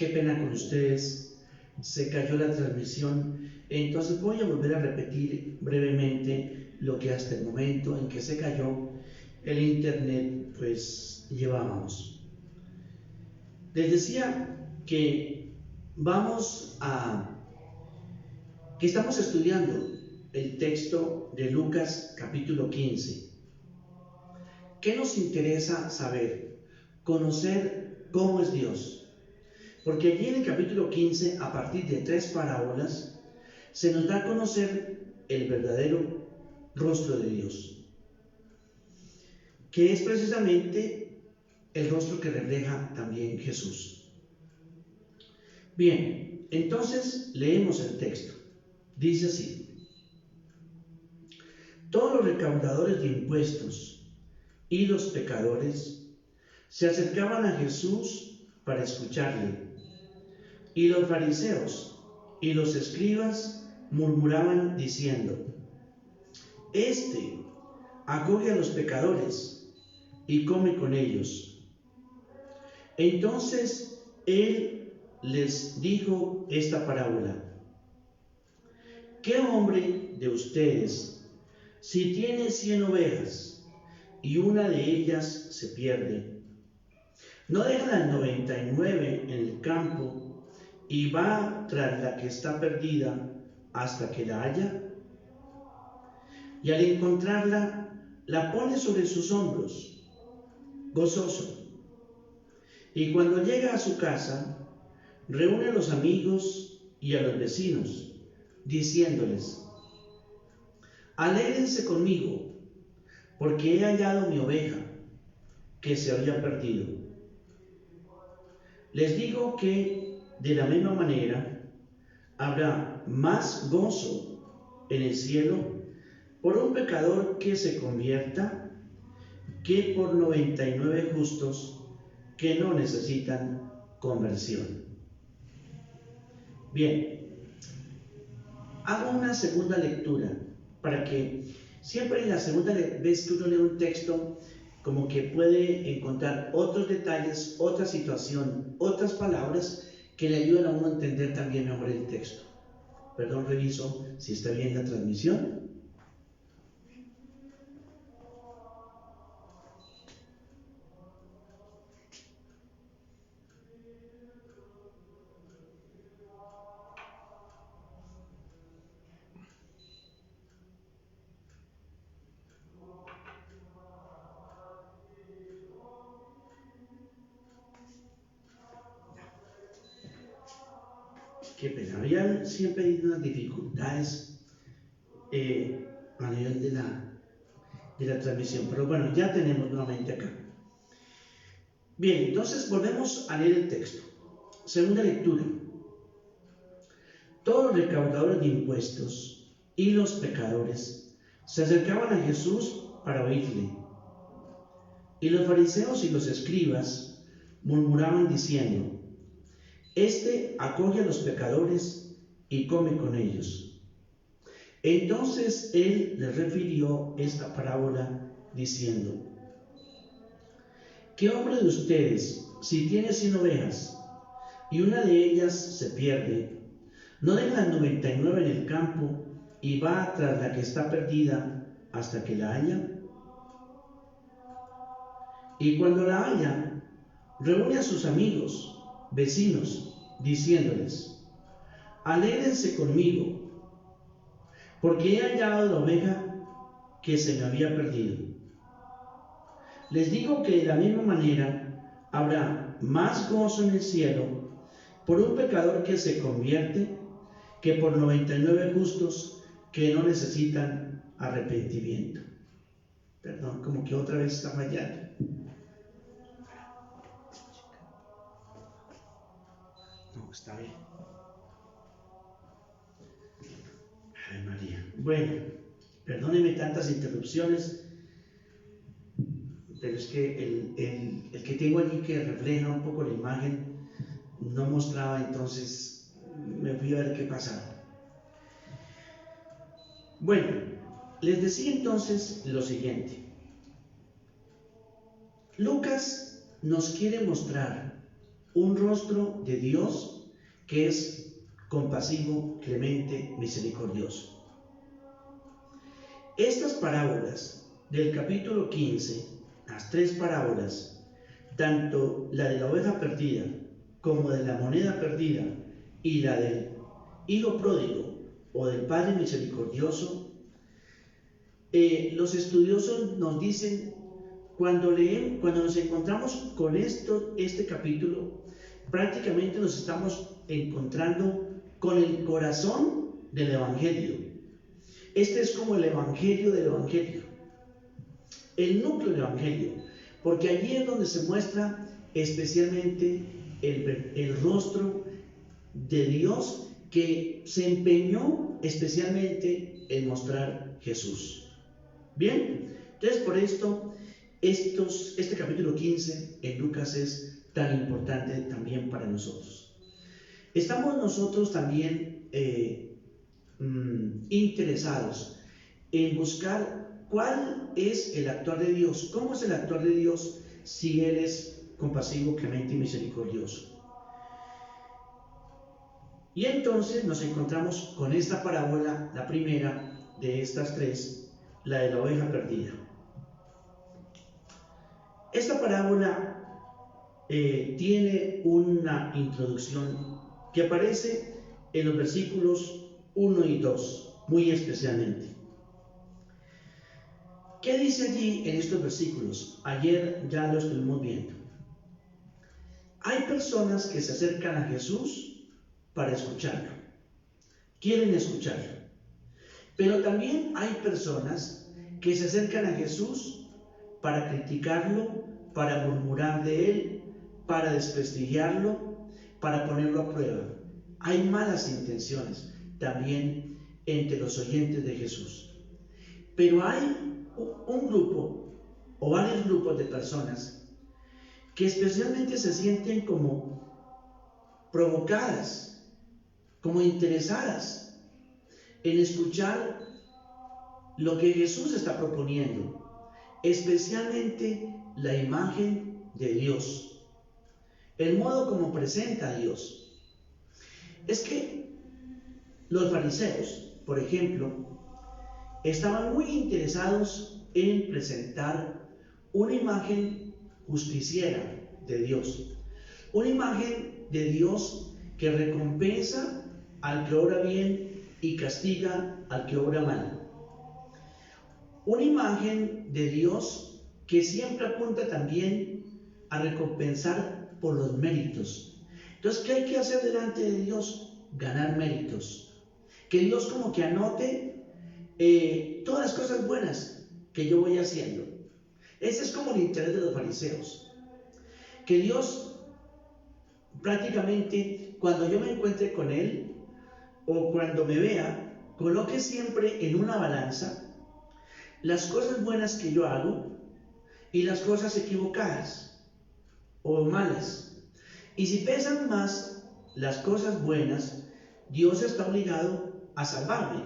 Qué pena con ustedes, se cayó la transmisión, entonces voy a volver a repetir brevemente lo que hasta el momento en que se cayó el internet pues llevábamos. Les decía que que estamos estudiando el texto de Lucas capítulo 15. ¿Qué nos interesa saber? Conocer cómo es Dios. Porque allí en el capítulo 15, a partir de 3 parábolas, se nos da a conocer el verdadero rostro de Dios, que es precisamente el rostro que refleja también Jesús. Bien, entonces leemos el texto. Dice así: todos los recaudadores de impuestos y los pecadores se acercaban a Jesús para escucharle. Y los fariseos y los escribas murmuraban diciendo: Este acoge a los pecadores y come con ellos. Entonces él les dijo esta parábola: ¿qué hombre de ustedes, si tiene 100 ovejas y una de ellas se pierde, no deja las 99 en el campo y va tras la que está perdida hasta que la haya? Y al encontrarla, la pone sobre sus hombros, gozoso. Y cuando llega a su casa, reúne a los amigos y a los vecinos, diciéndoles: alégrense conmigo, porque he hallado mi oveja, que se había perdido. Les digo que, de la misma manera, habrá más gozo en el cielo por un pecador que se convierta que por 99 justos que no necesitan conversión. Bien, hago una segunda lectura para que siempre en la segunda vez que uno lee un texto, como que puede encontrar otros detalles, otra situación, otras palabras que le ayudan a uno a entender también mejor el texto. Perdón, reviso si está bien la transmisión. Qué pena, había siempre hay unas dificultades a nivel de la transmisión, pero bueno, ya tenemos nuevamente acá. Bien, entonces volvemos a leer el texto. Segunda lectura. Todos los recaudadores de impuestos y los pecadores se acercaban a Jesús para oírle. Y los fariseos y los escribas murmuraban diciendo: este acoge a los pecadores y come con ellos. Entonces él les refirió esta parábola diciendo: ¿qué hombre de ustedes, si tiene 100 ovejas y una de ellas se pierde, no deja las 99 en el campo y va tras la que está perdida hasta que la haya? Y cuando la haya, reúne a sus amigos, vecinos, diciéndoles: alégrense conmigo, porque he hallado la oveja que se me había perdido. Les digo que de la misma manera habrá más gozo en el cielo por un pecador que se convierte que por 99 justos que no necesitan arrepentimiento. Perdón, como que otra vez está fallando. No, está bien. Ay, María. Bueno, perdónenme tantas interrupciones, pero es que el que tengo allí que refleja un poco la imagen no mostraba, entonces me fui a ver qué pasaba. Bueno, les decía entonces lo siguiente. Lucas nos quiere mostrar un rostro de Dios que es compasivo, clemente, misericordioso. Estas parábolas del capítulo 15, las tres parábolas, tanto la de la oveja perdida como de la moneda perdida y la del hijo pródigo o del padre misericordioso, los estudiosos nos dicen, cuando nos encontramos con este capítulo, prácticamente nos estamos encontrando con el corazón del Evangelio. Este es como el Evangelio del Evangelio, el núcleo del Evangelio, porque allí es donde se muestra especialmente el rostro de Dios, que se empeñó especialmente en mostrar Jesús. Bien, entonces por esto este capítulo 15 en Lucas es tan importante también para nosotros. Estamos nosotros también interesados en buscar cuál es el actuar de Dios, cómo es el actuar de Dios si Él es compasivo, clemente y misericordioso. Y entonces nos encontramos con esta parábola, la primera de estas tres, la de la oveja perdida. Esta parábola tiene una introducción que aparece en los versículos 1 y 2, muy especialmente. ¿Qué dice allí en estos versículos? Ayer ya lo estuvimos viendo. Hay personas que se acercan a Jesús para escucharlo, quieren escucharlo, pero también hay personas que se acercan a Jesús para criticarlo, para murmurar de él, para desprestigiarlo, para ponerlo a prueba. Hay malas intenciones también entre los oyentes de Jesús, pero hay un grupo o varios grupos de personas que especialmente se sienten como provocadas, como interesadas en escuchar lo que Jesús está proponiendo, especialmente la imagen de Dios, el modo como presenta a Dios. Es que los fariseos, por ejemplo, estaban muy interesados en presentar una imagen justiciera de Dios, una imagen de Dios que recompensa al que obra bien y castiga al que obra mal. Una imagen de Dios que siempre apunta también a recompensar por los méritos. Entonces, ¿qué hay que hacer delante de Dios? Ganar méritos. Que Dios como que anote todas las cosas buenas que yo voy haciendo. Ese es como el interés de los fariseos. Que Dios prácticamente, cuando yo me encuentre con Él, o cuando me vea, coloque siempre en una balanza las cosas buenas que yo hago y las cosas equivocadas o malas. Y si pesan más las cosas buenas, Dios está obligado a salvarme.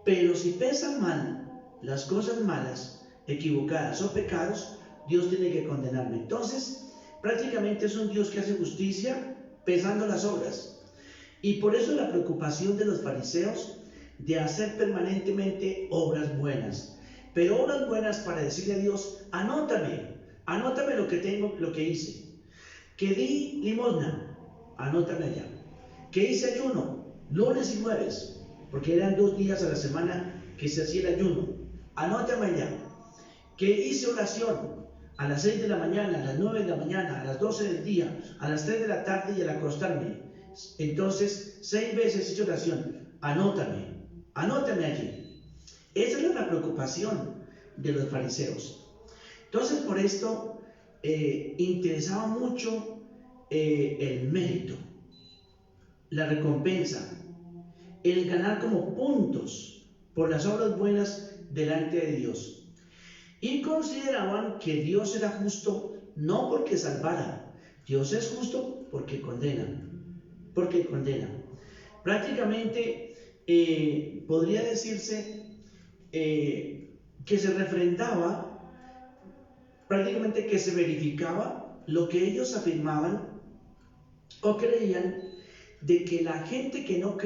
Pero si pesan mal las cosas malas, equivocadas o pecados, Dios tiene que condenarme. Entonces, prácticamente es un Dios que hace justicia pesando las obras. Y por eso la preocupación de los fariseos de hacer permanentemente obras buenas. Pero obras buenas para decirle a Dios, anótame lo que tengo, lo que hice. Que di limosna, anótame allá. Que hice ayuno, lunes y jueves, porque eran 2 días a la semana que se hacía el ayuno, anótame allá. Que hice oración a las 6 de la mañana, a las 9 de la mañana, a las 12 del día, a las 3 de la tarde y al acostarme. Entonces, 6 veces he hecho oración, anótame allí. Esa era la preocupación de los fariseos. Entonces, por esto interesaba mucho el mérito, la recompensa, el ganar como puntos por las obras buenas delante de Dios. Y consideraban que Dios era justo no porque salvara, Dios es justo porque condena. Prácticamente podría decirse que se refrendaba, prácticamente que se verificaba lo que ellos afirmaban o creían de que la gente que no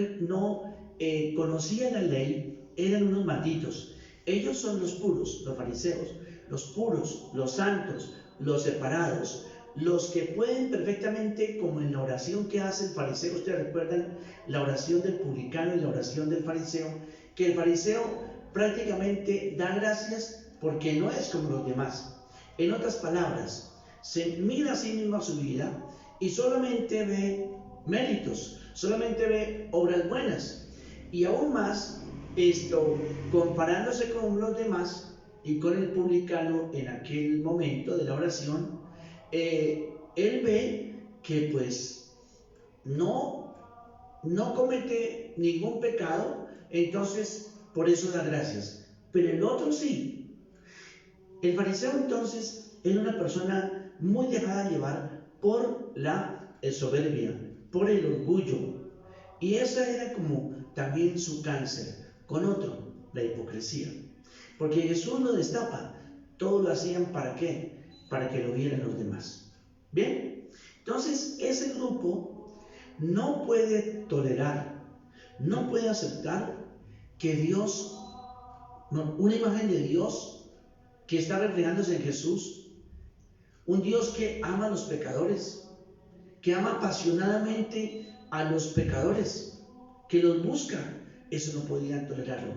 conocía la ley eran unos malditos. Ellos son los puros, los fariseos, los puros, los santos, los separados, los que pueden perfectamente, como en la oración que hace el fariseo. Ustedes recuerdan la oración del publicano y la oración del fariseo, que el fariseo prácticamente da gracias porque no es como los demás. En otras palabras, se mira a sí mismo a su vida y solamente ve méritos, solamente ve obras buenas. Y aún más, comparándose con los demás y con el publicano en aquel momento de la oración, él ve que pues no comete ningún pecado, entonces por eso da gracias. Pero el otro sí. El fariseo entonces era una persona muy dejada llevar por la soberbia, por el orgullo. Y esa era como también su cáncer. Con otro, la hipocresía. Porque Jesús lo destapa. Todo lo hacían ¿para qué? Para que lo vieran los demás. Bien, entonces ese grupo no puede tolerar, no puede aceptar que Dios, una imagen de Dios que está reflejándose en Jesús, un Dios que ama a los pecadores, que ama apasionadamente a los pecadores, que los busca. Eso no podían tolerarlo.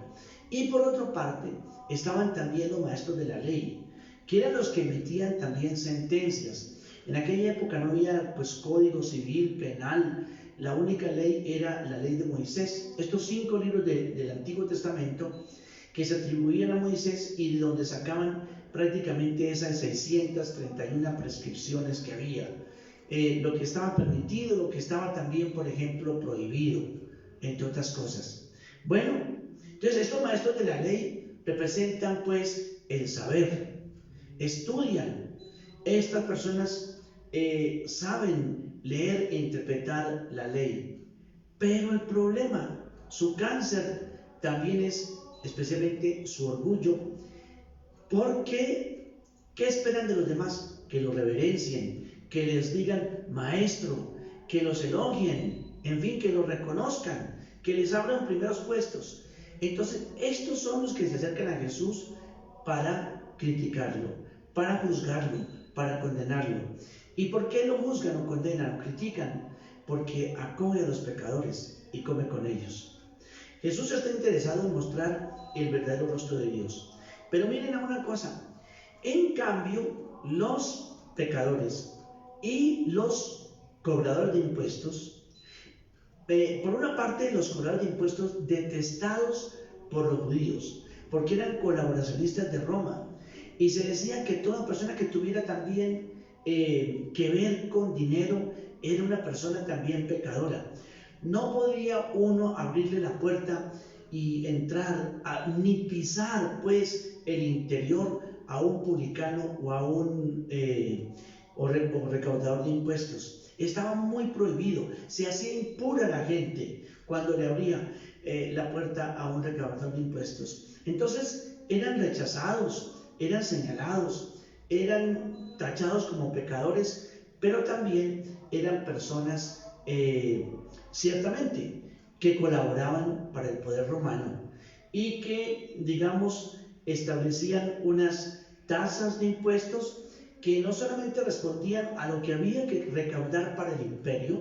Y por otra parte, estaban también los maestros de la ley, que eran los que emitían también sentencias. En aquella época no había pues código civil, penal. La única ley era la ley de Moisés. Estos 5 libros del Antiguo Testamento que se atribuían a Moisés y de donde sacaban prácticamente esas 631 prescripciones que había. Lo que estaba permitido, lo que estaba también, por ejemplo, prohibido, entre otras cosas. Bueno, entonces estos maestros de la ley representan pues el saber, estudian. Estas personas saben leer e interpretar la ley, pero el problema, su cáncer también es especialmente su orgullo, porque ¿qué esperan de los demás? Que los reverencien, que les digan maestro, que los elogien, en fin, que los reconozcan, que les abran primeros puestos. Entonces, estos son los que se acercan a Jesús para criticarlo, para juzgarlo, para condenarlo. ¿Y por qué lo juzgan o condenan o critican? Porque acoge a los pecadores y come con ellos. Jesús está interesado en mostrar el verdadero rostro de Dios. Pero miren a una cosa, en cambio, los pecadores y los cobradores de impuestos, por una parte, los cobradores de impuestos detestados por los judíos, porque eran colaboracionistas de Roma, y se decía que toda persona que tuviera también que ver con dinero era una persona también pecadora. No podía uno abrirle la puerta y entrar, ni pisar pues el interior a un publicano o a un recaudador de impuestos. Estaba muy prohibido, se hacía impura la gente cuando le abría la puerta a un recaudador de impuestos. Entonces eran rechazados, eran señalados, eran tachados como pecadores, pero también eran personas ciertamente que colaboraban para el poder romano y que, digamos, establecían unas tasas de impuestos que no solamente respondían a lo que había que recaudar para el imperio,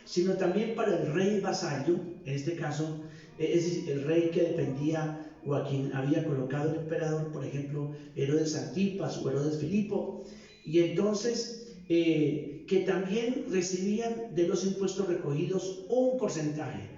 sino también para el rey vasallo, en este caso, es decir, el rey que dependía o a quien había colocado el emperador, por ejemplo, Herodes Antipas o Herodes Filipo, y entonces que también recibían de los impuestos recogidos un porcentaje,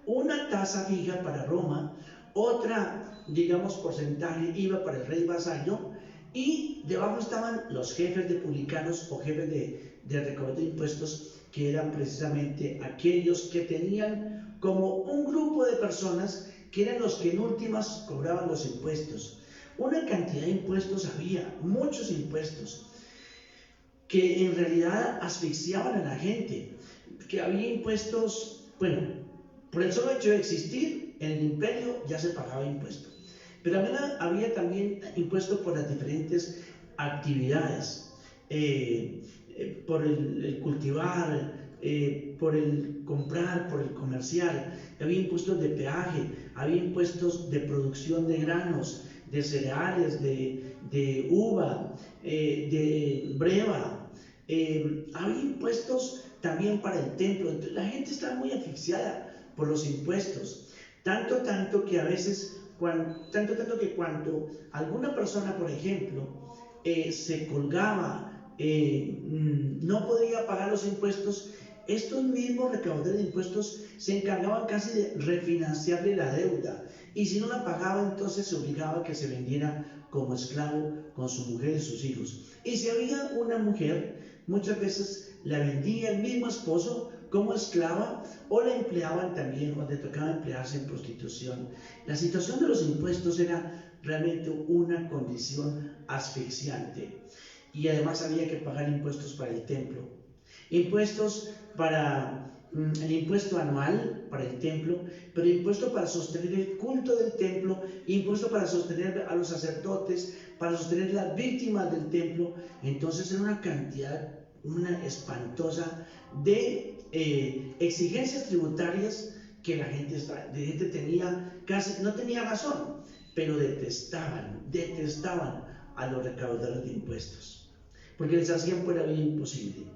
una tasa fija para Roma, otra, digamos, porcentaje iba para el rey vasallo, y debajo estaban los jefes de publicanos o jefes de recaudo de impuestos, que eran precisamente aquellos que tenían como un grupo de personas que eran los que en últimas cobraban los impuestos. Una cantidad de impuestos había, muchos impuestos, que en realidad asfixiaban a la gente, que había impuestos, bueno, por el solo hecho de existir en el imperio ya se pagaba impuesto, pero había también impuesto por las diferentes actividades, por el cultivar, por el comprar, por el comercial, había impuestos de peaje, había impuestos de producción de granos, de cereales, de uva, de breva, había impuestos también para el templo. Entonces la gente estaba muy asfixiada por los impuestos, tanto que a veces, tanto que cuando alguna persona, por ejemplo, se colgaba, no podía pagar los impuestos, estos mismos recaudadores de impuestos se encargaban casi de refinanciarle la deuda, y si no la pagaba, entonces se obligaba a que se vendiera como esclavo con su mujer y sus hijos. Y si había una mujer, muchas veces la vendía el mismo esposo como esclava, o la empleaban también, o le tocaba emplearse en prostitución. La situación de los impuestos era realmente una condición asfixiante, y además había que pagar impuestos para el templo, impuestos para el impuesto anual para el templo, pero impuesto para sostener el culto del templo, impuesto para sostener a los sacerdotes, para sostener las víctimas del templo. Entonces era una cantidad, una espantosa de exigencias tributarias que la gente tenía, casi no tenía razón, pero detestaban a los recaudadores de impuestos, porque les hacían por la vida imposible.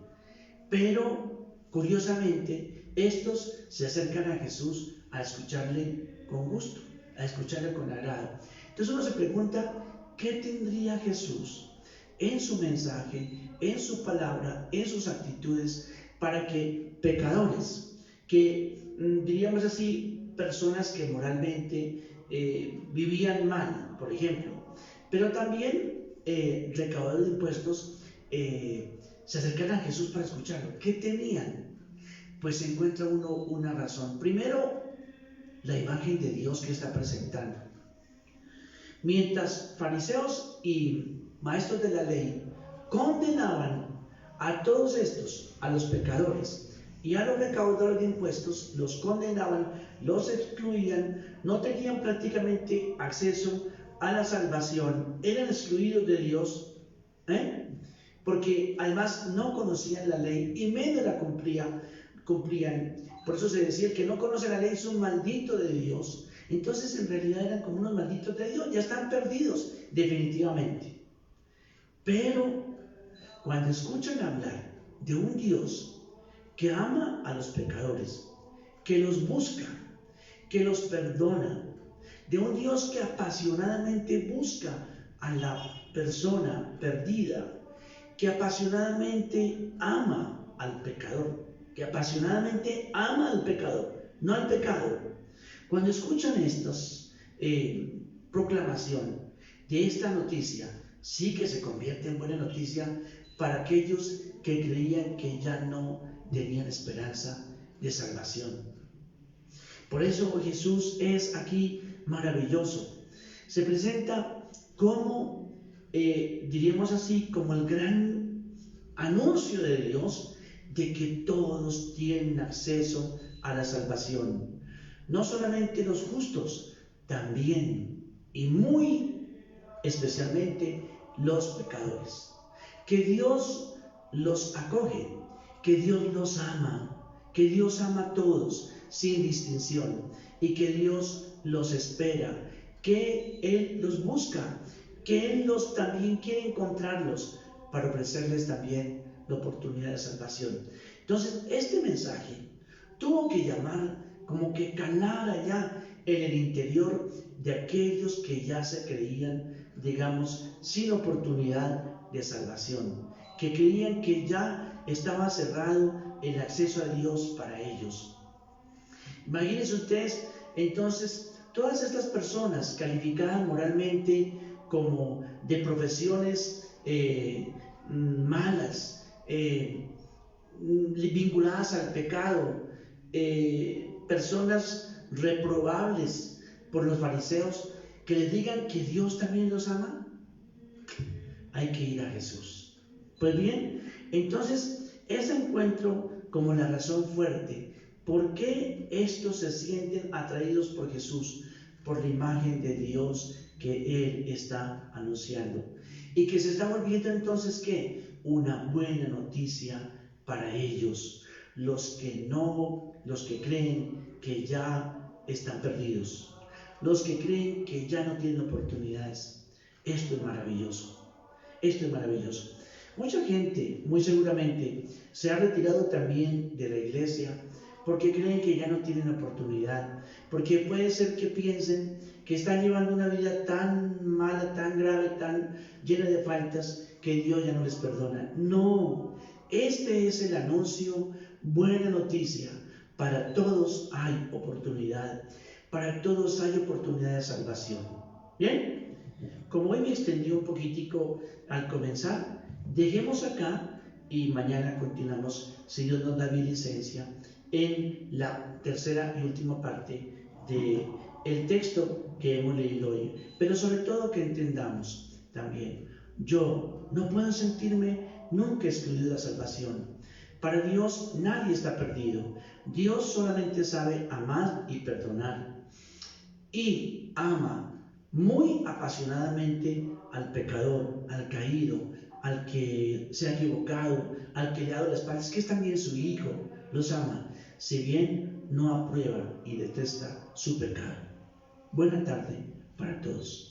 Pero curiosamente, estos se acercan a Jesús a escucharle con gusto, a escucharle con agrado. Entonces uno se pregunta, ¿qué tendría Jesús en su mensaje, en su palabra, en sus actitudes, para que pecadores, que diríamos así, personas que moralmente vivían mal, por ejemplo, pero también recaudadores de impuestos, se acercaran a Jesús para escucharlo? ¿Qué tenían? Pues se encuentra uno una razón. Primero, la imagen de Dios que está presentando. Mientras fariseos y maestros de la ley condenaban a todos estos, a los pecadores y a los recaudadores de impuestos, los condenaban, los excluían, no tenían prácticamente acceso a la salvación, eran excluidos de Dios, porque además no conocían la ley y menos la cumplían. Por eso se decía, el que no conoce la ley es un maldito de Dios. Entonces en realidad eran como unos malditos de Dios, ya están perdidos definitivamente. Pero cuando escuchan hablar de un Dios que ama a los pecadores, que los busca, que los perdona, de un Dios que apasionadamente busca a la persona perdida, que apasionadamente ama al pecador, que apasionadamente ama al pecador, no al pecado. Cuando escuchan estas proclamación de esta noticia, sí que se convierte en buena noticia para aquellos que creían que ya no tenían esperanza de salvación. Por eso Jesús es aquí maravilloso. Se presenta como, diríamos así, como el gran anuncio de Dios de que todos tienen acceso a la salvación. No solamente los justos, también y muy especialmente los pecadores. Que Dios los acoge, que Dios los ama, que Dios ama a todos sin distinción y que Dios los espera, que Él los busca, que Él también quiere encontrarlos para ofrecerles también la oportunidad de salvación. Entonces, este mensaje tuvo que llamar, como que calar allá en el interior de aquellos que ya se creían, digamos, sin oportunidad de salvación, que creían que ya estaba cerrado el acceso a Dios para ellos. Imagínense ustedes, entonces, todas estas personas calificadas moralmente como de profesiones malas, vinculadas al pecado, personas reprobables por los fariseos, que les digan que Dios también los ama. Hay que ir a Jesús. Pues bien, entonces ese encuentro como la razón fuerte. ¿Por qué estos se sienten atraídos por Jesús? Por la imagen de Dios que Él está anunciando. Y que se está volviendo entonces, ¿qué? Una buena noticia para ellos. los que creen que ya están perdidos, los que creen que ya no tienen oportunidades. Esto es maravilloso, esto es maravilloso. Mucha gente, muy seguramente, se ha retirado también de la iglesia porque creen que ya no tienen oportunidad, porque puede ser que piensen que están llevando una vida tan mala, tan grave, tan llena de faltas, que Dios ya no les perdona. No, este es el anuncio, buena noticia. Para todos hay oportunidad, para todos hay oportunidad de salvación. Bien, como hoy me extendí un poquitico al comenzar, dejemos acá y mañana continuamos, si Dios nos da licencia, en la tercera y última parte del texto que hemos leído hoy. Pero sobre todo que entendamos también, yo no puedo sentirme nunca excluido de la salvación. Para Dios nadie está perdido. Dios solamente sabe amar y perdonar. Y ama muy apasionadamente al pecador, al caído, al que se ha equivocado, al que le ha dado la espalda. Es que es también su hijo, los ama, si bien no aprueba y detesta su pecado. Buena tarde para todos.